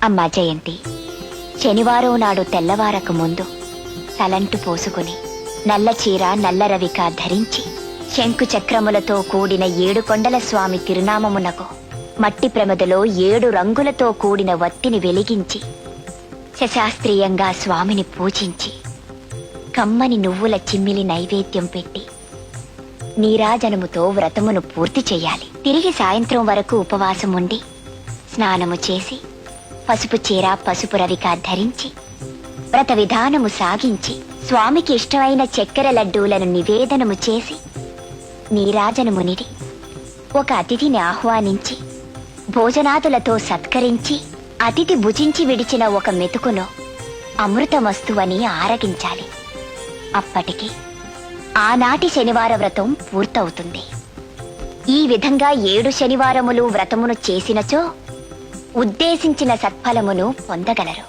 అమ్మా జయంతి, శనివారం నాడు తెల్లవారక ముందు తలంటు పోసుకుని నల్ల చీర నల్ల రవిక ధరించి శంకు చక్రములతో కూడిన 7 కొండల స్వామి తిరునామమునకు మట్టి ప్రమదలో 7 రంగులతో కూడిన వత్తిని వెలిగించి శశాస్త్రీయంగా స్వామిని పూజించి కమ్మని నువ్వుల చిమ్మిలి నైవేద్యం పెట్టి నీరాజనముతో వ్రతమును పూర్తి చెయ్యాలి. తిరిగి సాయంత్రం వరకు ఉపవాసం ఉండి స్నానము చేసి పసుపు చీర పసుపు రవిక ధరించి వ్రత విధానము సాగించి స్వామికి ఇష్టమైన చక్కెర లడ్డూలను నివేదనము చేసి నీరాజనమునిడి ఒక అతిథిని ఆహ్వానించి భోజనాదులతో సత్కరించి అతిథి భుజించి విడిచిన ఒక మెతుకును అమృతమస్తువని ఆరగించాలి. అప్పటికి ఆనాటి శనివార వ్రతం పూర్తవుతుంది. ఈ విధంగా 7 శనివారములు వ్రతమును చేసినచో ఉద్దేశించిన సత్ఫలమును పొందగలరు.